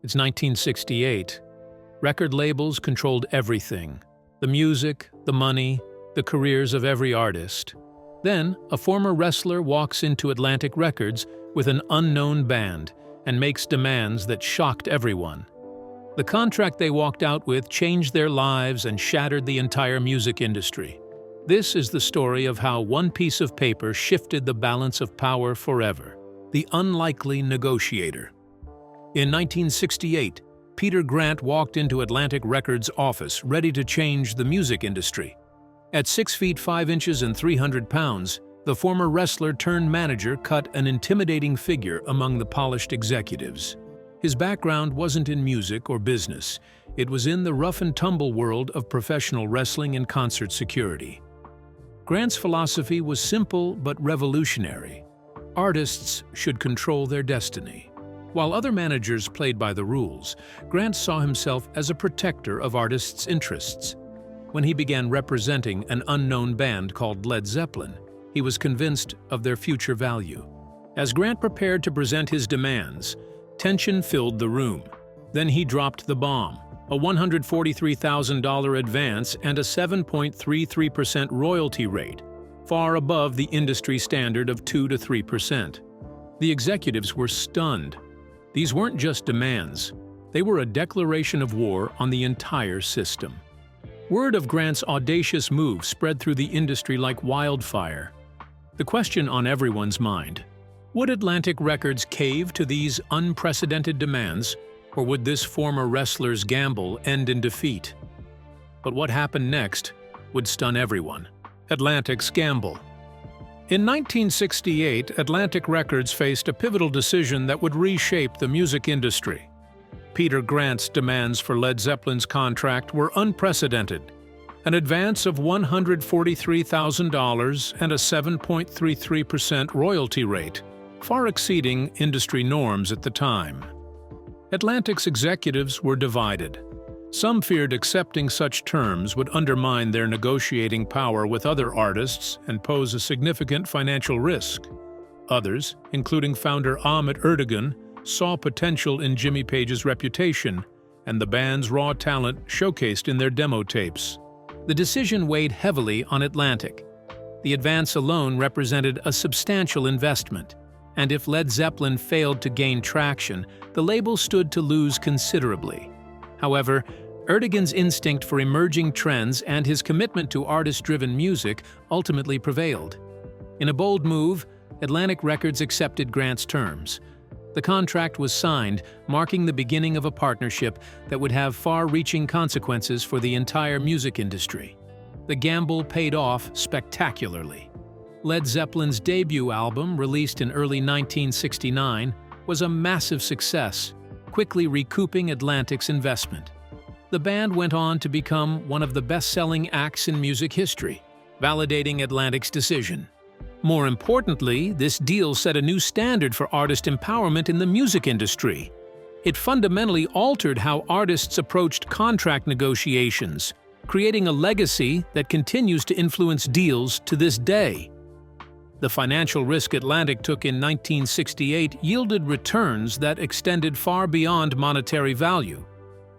It's 1968. Record labels controlled everything: the music, the money, the careers of every artist. Then, a former wrestler walks into Atlantic Records with an unknown band and makes demands that shocked everyone. The contract they walked out with changed their lives and shattered the entire music industry. This is the story of how one piece of paper shifted the balance of power forever. The unlikely negotiator. In 1968, Peter Grant walked into Atlantic Records' office ready to change the music industry. At 6 feet 5 inches and 300 pounds, the former wrestler turned manager cut an intimidating figure among the polished executives. His background wasn't in music or business. It was in the rough-and-tumble world of professional wrestling and concert security. Grant's philosophy was simple but revolutionary. Artists should control their destiny. While other managers played by the rules, Grant saw himself as a protector of artists' interests. When he began representing an unknown band called Led Zeppelin, he was convinced of their future value. As Grant prepared to present his demands, tension filled the room. Then he dropped the bomb: a $143,000 advance and a 7.33% royalty rate, far above the industry standard of 2 to 3%. The executives were stunned. These weren't just demands. They were a declaration of war on the entire system. Word of Grant's audacious move spread through the industry like wildfire. The question on everyone's mind: would Atlantic Records cave to these unprecedented demands, or would this former wrestler's gamble end in defeat? But what happened next would stun everyone. Atlantic's gamble. In 1968, Atlantic Records faced a pivotal decision that would reshape the music industry. Peter Grant's demands for Led Zeppelin's contract were unprecedented: an advance of $143,000 and a 7.33% royalty rate, far exceeding industry norms at the time. Atlantic's executives were divided. Some feared accepting such terms would undermine their negotiating power with other artists and pose a significant financial risk. Others, including founder Ahmet Ertegun, saw potential in Jimmy Page's reputation and the band's raw talent showcased in their demo tapes. The decision weighed heavily on Atlantic. The advance alone represented a substantial investment, and if Led Zeppelin failed to gain traction, the label stood to lose considerably. However, Ertegun's instinct for emerging trends and his commitment to artist-driven music ultimately prevailed. In a bold move, Atlantic Records accepted Grant's terms. The contract was signed, marking the beginning of a partnership that would have far-reaching consequences for the entire music industry. The gamble paid off spectacularly. Led Zeppelin's debut album, released in early 1969, was a massive success, quickly recouping Atlantic's investment. The band went on to become one of the best-selling acts in music history, validating Atlantic's decision. More importantly, this deal set a new standard for artist empowerment in the music industry. It fundamentally altered how artists approached contract negotiations, creating a legacy that continues to influence deals to this day. The financial risk Atlantic took in 1968 yielded returns that extended far beyond monetary value,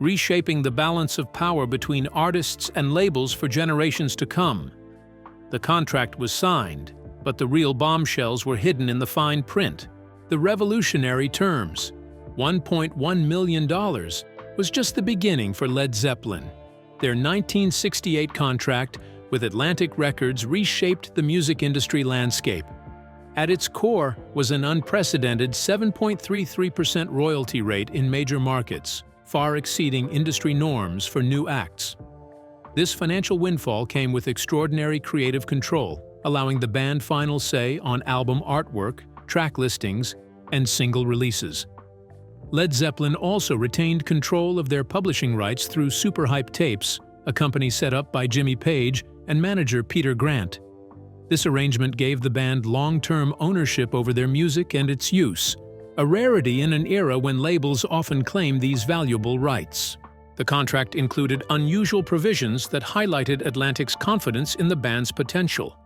reshaping the balance of power between artists and labels for generations to come. The contract was signed, but the real bombshells were hidden in the fine print. The revolutionary terms, $1.1 million, was just the beginning for Led Zeppelin. Their 1968 contract with Atlantic Records reshaped the music industry landscape. At its core was an unprecedented 7.33% royalty rate in major markets, far exceeding industry norms for new acts. This financial windfall came with extraordinary creative control, allowing the band final say on album artwork, track listings, and single releases. Led Zeppelin also retained control of their publishing rights through Superhype Tapes, a company set up by Jimmy Page and manager Peter Grant. This arrangement gave the band long-term ownership over their music and its use, a rarity in an era when labels often claim these valuable rights. The contract included unusual provisions that highlighted Atlantic's confidence in the band's potential.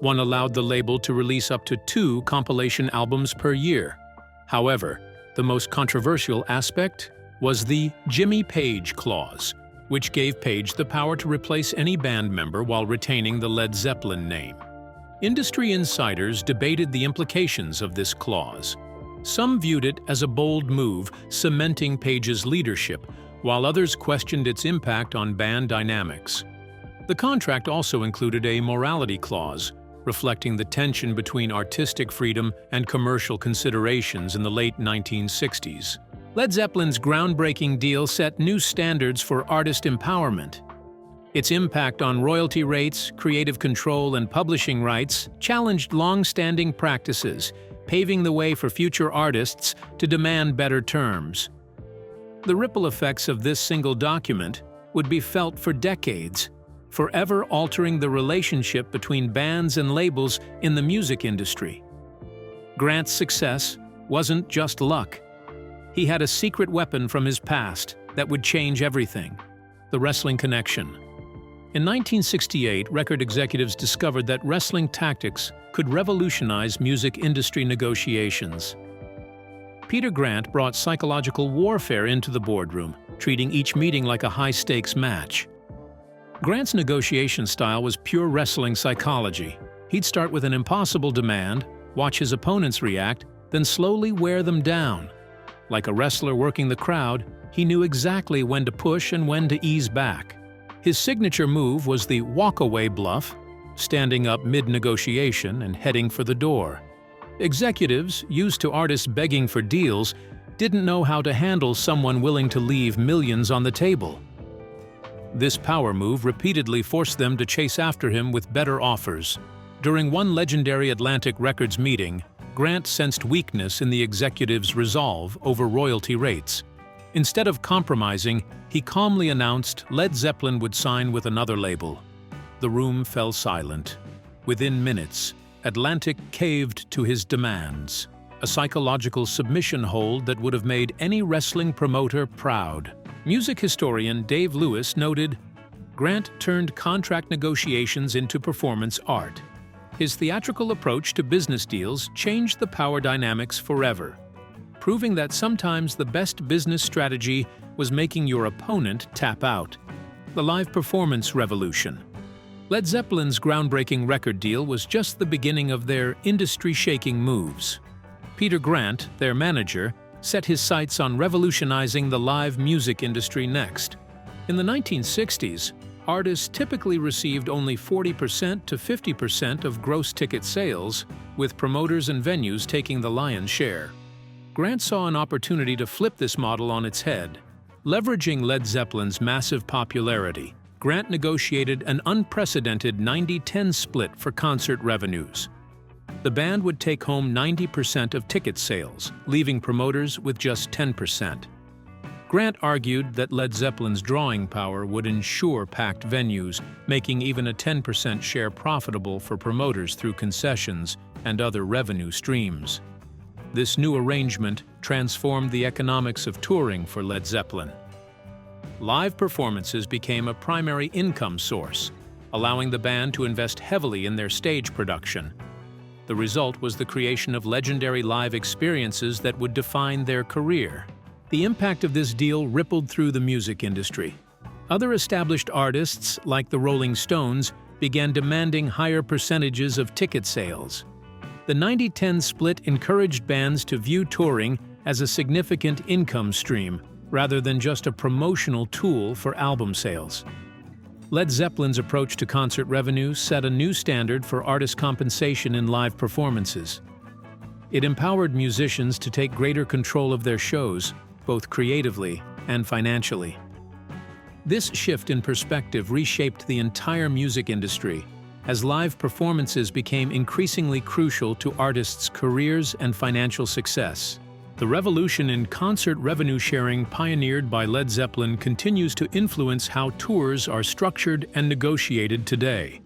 One allowed the label to release up to 2 compilation albums per year. However, the most controversial aspect? was the Jimmy Page clause, which gave Page the power to replace any band member while retaining the Led Zeppelin name. Industry insiders debated the implications of this clause. Some viewed it as a bold move, cementing Page's leadership, while others questioned its impact on band dynamics. The contract also included a morality clause, reflecting the tension between artistic freedom and commercial considerations in the late 1960s. Led Zeppelin's groundbreaking deal set new standards for artist empowerment. Its impact on royalty rates, creative control, and publishing rights challenged long-standing practices, paving the way for future artists to demand better terms. The ripple effects of this single document would be felt for decades, forever altering the relationship between bands and labels in the music industry. Grant's success wasn't just luck. He had a secret weapon from his past that would change everything: the wrestling connection. In 1968, record executives discovered that wrestling tactics could revolutionize music industry negotiations. Peter Grant brought psychological warfare into the boardroom, treating each meeting like a high-stakes match. Grant's negotiation style was pure wrestling psychology. He'd start with an impossible demand, watch his opponents react, then slowly wear them down. Like a wrestler working the crowd, he knew exactly when to push and when to ease back. His signature move was the walk-away bluff, standing up mid-negotiation and heading for the door. Executives, used to artists begging for deals, didn't know how to handle someone willing to leave millions on the table. This power move repeatedly forced them to chase after him with better offers. During one legendary Atlantic Records meeting, Grant sensed weakness in the executive's resolve over royalty rates. Instead of compromising, he calmly announced Led Zeppelin would sign with another label. The room fell silent. Within minutes, Atlantic caved to his demands, a psychological submission hold that would have made any wrestling promoter proud. Music historian Dave Lewis noted, Grant turned contract negotiations into performance art. His theatrical approach to business deals changed the power dynamics forever, proving that sometimes the best business strategy was making your opponent tap out. The live performance revolution. Led Zeppelin's groundbreaking record deal was just the beginning of their industry-shaking moves. Peter Grant, their manager, set his sights on revolutionizing the live music industry next. In the 1960s, artists typically received only 40% to 50% of gross ticket sales, with promoters and venues taking the lion's share. Grant saw an opportunity to flip this model on its head. Leveraging Led Zeppelin's massive popularity, Grant negotiated an unprecedented 90-10 split for concert revenues. The band would take home 90% of ticket sales, leaving promoters with just 10%. Grant argued that Led Zeppelin's drawing power would ensure packed venues, making even a 10% share profitable for promoters through concessions and other revenue streams. This new arrangement transformed the economics of touring for Led Zeppelin. Live performances became a primary income source, allowing the band to invest heavily in their stage production. The result was the creation of legendary live experiences that would define their career. The impact of this deal rippled through the music industry. Other established artists, like the Rolling Stones, began demanding higher percentages of ticket sales. The 90-10 split encouraged bands to view touring as a significant income stream, rather than just a promotional tool for album sales. Led Zeppelin's approach to concert revenue set a new standard for artist compensation in live performances. It empowered musicians to take greater control of their shows, both creatively and financially. This shift in perspective reshaped the entire music industry, as live performances became increasingly crucial to artists' careers and financial success. The revolution in concert revenue sharing pioneered by Led Zeppelin continues to influence how tours are structured and negotiated today.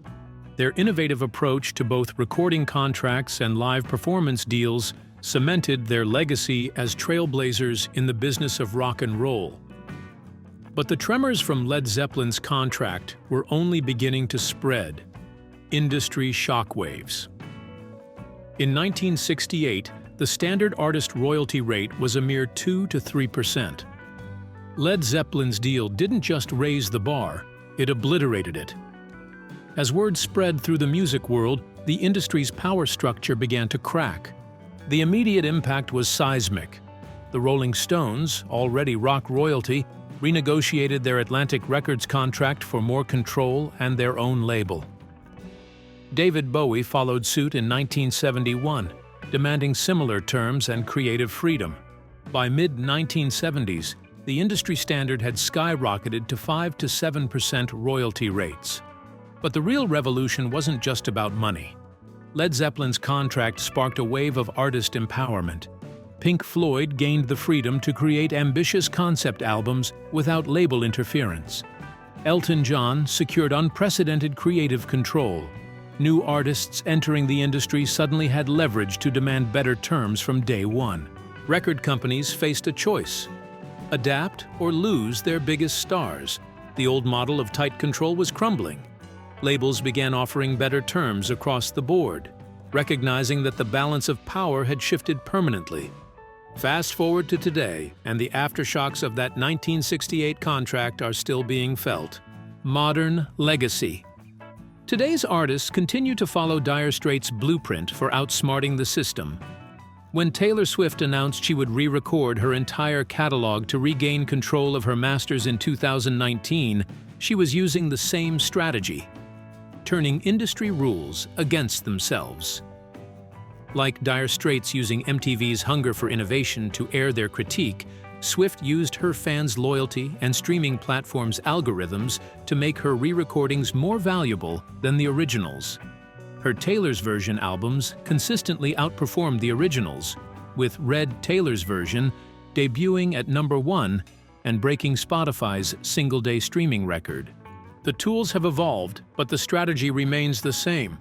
Their innovative approach to both recording contracts and live performance deals cemented their legacy as trailblazers in the business of rock and roll. But the tremors from Led Zeppelin's contract were only beginning to spread. Industry shockwaves. In 1968, the standard artist royalty rate was a mere 2 to 3%. Led Zeppelin's deal didn't just raise the bar, it obliterated it. As word spread through the music world, the industry's power structure began to crack. The immediate impact was seismic. The Rolling Stones, already rock royalty, renegotiated their Atlantic Records contract for more control and their own label. David Bowie followed suit in 1971, demanding similar terms and creative freedom. By mid-1970s, the industry standard had skyrocketed to 5 to 7% royalty rates. But the real revolution wasn't just about money. Led Zeppelin's contract sparked a wave of artist empowerment. Pink Floyd gained the freedom to create ambitious concept albums without label interference. Elton John secured unprecedented creative control. New artists entering the industry suddenly had leverage to demand better terms from day one. Record companies faced a choice: adapt or lose their biggest stars. The old model of tight control was crumbling. Labels began offering better terms across the board, recognizing that the balance of power had shifted permanently. Fast forward to today, and the aftershocks of that 1968 contract are still being felt. Modern legacy. Today's artists continue to follow Dire Straits' blueprint for outsmarting the system. When Taylor Swift announced she would re-record her entire catalog to regain control of her masters in 2019, she was using the same strategy, turning industry rules against themselves. Like Dire Straits using MTV's hunger for innovation to air their critique, Swift used her fans' loyalty and streaming platforms' algorithms to make her re-recordings more valuable than the originals. Her Taylor's Version albums consistently outperformed the originals, with Red Taylor's Version debuting at #1 and breaking Spotify's single-day streaming record. The tools have evolved, but the strategy remains the same.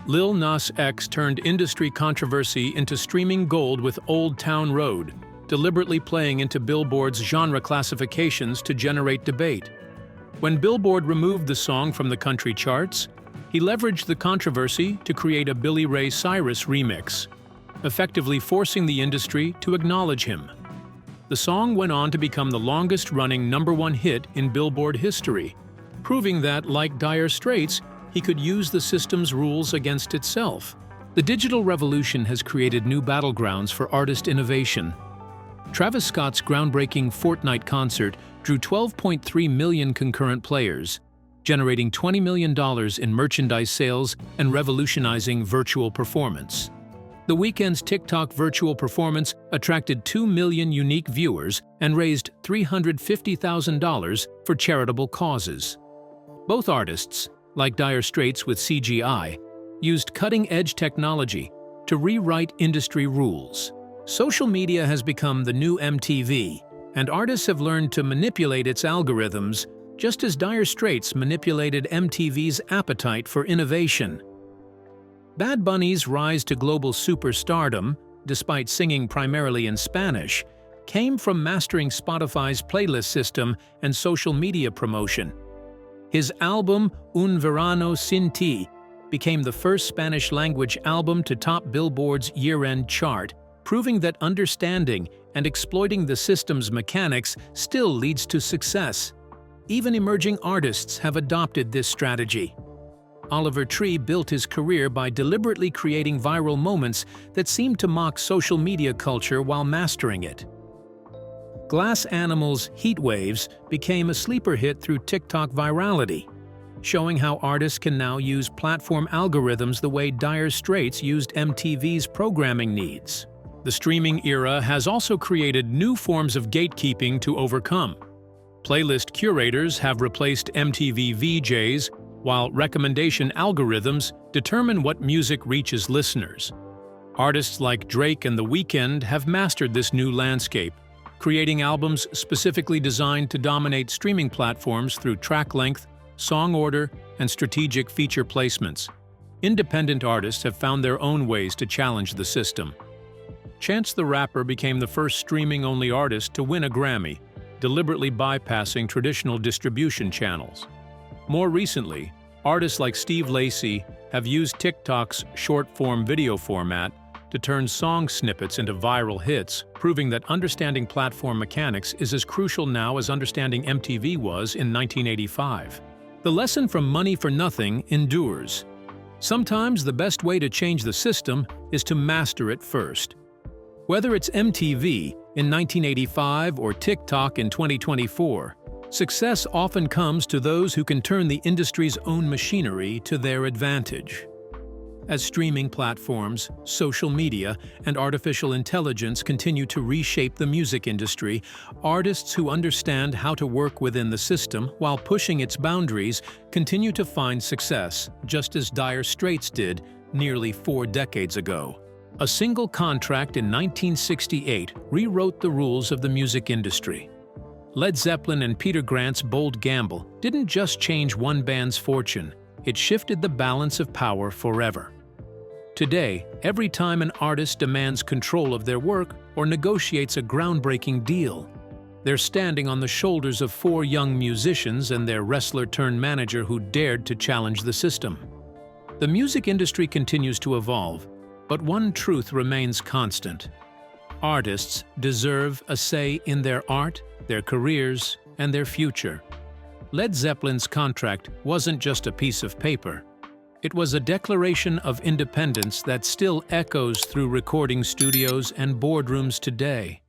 Lil Nas X turned industry controversy into streaming gold with Old Town Road, deliberately playing into Billboard's genre classifications to generate debate. When Billboard removed the song from the country charts, he leveraged the controversy to create a Billy Ray Cyrus remix, effectively forcing the industry to acknowledge him. The song went on to become the longest-running #1 hit in Billboard history, proving that, like Dire Straits, he could use the system's rules against itself. The digital revolution has created new battlegrounds for artist innovation. Travis Scott's groundbreaking Fortnite concert drew 12.3 million concurrent players, generating $20 million in merchandise sales and revolutionizing virtual performance. The Weeknd's TikTok virtual performance attracted 2 million unique viewers and raised $350,000 for charitable causes. Both artists, like Dire Straits with CGI, used cutting-edge technology to rewrite industry rules. Social media has become the new MTV, and artists have learned to manipulate its algorithms just as Dire Straits manipulated MTV's appetite for innovation. Bad Bunny's rise to global superstardom, despite singing primarily in Spanish, came from mastering Spotify's playlist system and social media promotion. His album Un Verano Sin Ti became the first Spanish-language album to top Billboard's year-end chart, proving that understanding and exploiting the system's mechanics still leads to success. Even emerging artists have adopted this strategy. Oliver Tree built his career by deliberately creating viral moments that seemed to mock social media culture while mastering it. Glass Animals' Heat Waves became a sleeper hit through TikTok virality, showing how artists can now use platform algorithms the way Dire Straits used MTV's programming needs. The streaming era has also created new forms of gatekeeping to overcome. Playlist curators have replaced MTV VJs, while recommendation algorithms determine what music reaches listeners. Artists like Drake and The Weeknd have mastered this new landscape, creating albums specifically designed to dominate streaming platforms through track length, song order, and strategic feature placements. Independent artists have found their own ways to challenge the system. Chance the Rapper became the first streaming-only artist to win a Grammy, deliberately bypassing traditional distribution channels. More recently, artists like Steve Lacy have used TikTok's short-form video format to turn song snippets into viral hits, proving that understanding platform mechanics is as crucial now as understanding MTV was in 1985. The lesson from Money for Nothing endures. Sometimes the best way to change the system is to master it first. Whether it's MTV in 1985 or TikTok in 2024, success often comes to those who can turn the industry's own machinery to their advantage. As streaming platforms, social media, and artificial intelligence continue to reshape the music industry, artists who understand how to work within the system while pushing its boundaries continue to find success, just as Dire Straits did nearly 4 decades ago. A single contract in 1968 rewrote the rules of the music industry. Led Zeppelin and Peter Grant's bold gamble didn't just change one band's fortune, it shifted the balance of power forever. Today, every time an artist demands control of their work or negotiates a groundbreaking deal, they're standing on the shoulders of 4 young musicians and their wrestler-turned-manager who dared to challenge the system. The music industry continues to evolve, but one truth remains constant. Artists deserve a say in their art, their careers, and their future. Led Zeppelin's contract wasn't just a piece of paper. It was a declaration of independence that still echoes through recording studios and boardrooms today.